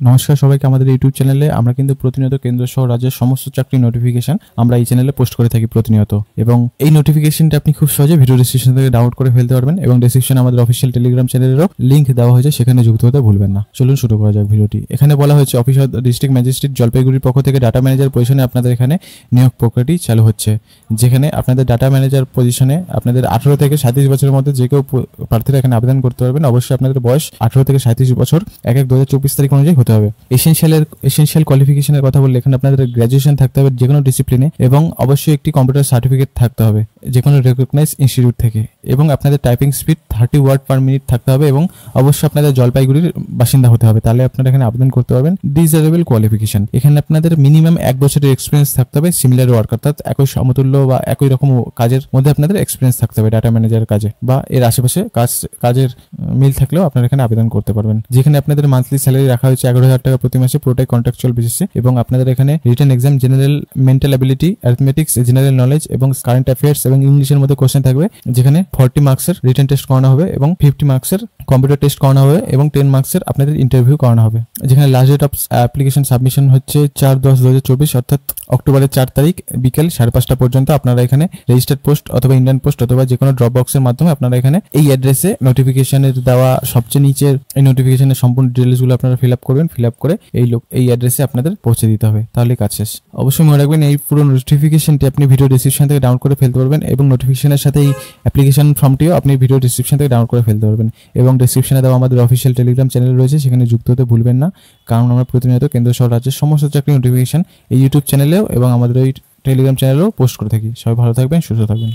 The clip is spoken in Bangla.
নমস্কার সবাইকে আমাদের ইউটিউব চ্যানেলে আমরা কিন্তু প্রতিনিয়ত কেন্দ্র সহ রাজ্যের সমস্ত চাকরির নোটিফিকেশন আমরা এই চ্যানেলে পোস্ট করে থাকি প্রতিনিয়ত, এবং এই নোটিফিকেশনটা আপনি খুব সহজে ভিডিও ডেসক্রিপশন থেকে ডাউনলোড করে ফেলতে পারবেন এবং ডেসক্রিপশনে আমাদের অফিসিয়াল টেলিগ্রাম চ্যানেলেরও লিংক দেওয়া হয়েছে, সেখানে যুক্ত হতে ভুলবেন না। চলুন শুরু করা যাক ভিডিওটি। এখানে বলা হয়েছে অফিস অফ ডিস্ট্রিক্ট ম্যাজিস্ট্রেট জলপাইগুড়ির পক্ষ থেকে ডাটা ম্যানেজার পজিশনে আপনাদের এখানে নিয়োগ প্রক্রিয়াটি চালু হচ্ছে, যেখানে আপনাদের ডাটা ম্যানেজার পজিশনে আপনাদের 18 থেকে 37 বছরের মধ্যে যে কেউ প্রার্থীরা এখানে আবেদন করতে পারবেন। অবশ্যই আপনাদের বয়স 18 থেকে 37 বছর 1/1/2024 তারিখ অনুযায়ী হতে হবে। এসেনশিয়াল কোয়ালিফিকেশনের কথা বললে এখানে আপনাদের গ্র্যাজুয়েশন থাকতে হবে যে কোনো ডিসিপ্লিনে, এবং অবশ্যই একটি কম্পিউটার সার্টিফিকেট থাকতে হবে যে কোনো রেকগনাইজ ইনস্টিটিউট থেকে, এবং আপনাদের typing speed 30 word per minute থাকতে হবে, এবং অবশ্যই আপনাদের জলপাইগুড়ির বাসিন্দা হতে হবে, তাহলে আপনারা এখানে আবেদন করতে পারবেন। ডিজারেবল কোয়ালিফিকেশন, এখানে আপনাদের মিনিমাম 1 বছরের এক্সপিরিয়েন্স থাকতে হবে সিমিলার ওয়ার্ক, অর্থাৎ একই সমতুল্য বা একই রকম কাজের মধ্যে আপনাদের এক্সপিরিয়েন্স থাকতে হবে ডাটা ম্যানেজারের কাজে বা এর আশেপাশে কাজের মিল থাকলেও আপনারা এখানে আবেদন করতে পারবেন। যেখানে আপনাদের মান্থলি স্যালারি রাখা হয়েছে 11,000 টাকা প্রতি মাসে, পুরোটাই কন্ট্রাকচুয়াল বেসিসে, এবং আপনাদের এখানে written exam, general mental ability, arithmetics, general knowledge এবং কারেন্ট অ্যাফেয়ার্স এবং ইংলিশের মধ্যে কোশ্চেন থাকবে, যেখানে 40 মার্কসের রিটেন টেস্ট করানো হবে এবং 50 মার্কসের কম্পিউটার টেস্ট করানো হবে এবং 10 মার্কসের আপনাদের ইন্টারভিউ করানো হবে। যেখানে last date of application submission হচ্ছে 4/10/2024, অর্থাৎ অক্টোবরের 4 তারিখ বিকেল 5:30 পর্যন্ত। আপনারা এখানে রেজিস্টার্ড পোস্ট অথবা ইন্ডিয়ান পোস্ট অথবা যে কোনো ড্রপ বক্সের মাধ্যমে আপনারা এখানে এই অ্যাড্রেসে নোটিফিকেশনের দেওয়া সবচেয়ে নিচের এই নোটিফিকেশনের সম্পূর্ণ ডিটেলসগুলো আপনারা ফিল আপ করবেন। ফিল আপ করে এই অ্যাড্রেসে আপনাদের পৌঁছে দিতে হবে, তাহলে কাজ শেষ। অবশ্যই মনে রাখবেন এই পুরো নোটিফিকেশনটি আপনি ভিডিও ডেসক্রিপশন থেকে ডাউনলোড করে ফেলতে পারবেন, এবং নোটিফিকেশনের সাথে এই অ্যাপ্লিকেশন ফর্মটিও আপনি ভিডিও ডেসক্রিপশন থেকে ডাউনলোড করে ফেলতে পারবেন, এবং ডেসক্রিপশনে দেওয়া আমাদের অফিসিয়াল টেলিগ্রাম চ্যানেল রয়েছে, সেখানে যুক্ত হতে ভুলবেন না, কারণ আমরা প্রতিনিয়ত কেন্দ্র সহ রাজ্যের সমস্ত চাকরি নোটিফিকেশন এই ইউটিউব চ্যানেলেও এবং আমাদের ওই টেলিগ্রাম চ্যানেলেও পোস্ট করে থাকি। সবাই ভালো থাকবেন, সুস্থ থাকবেন।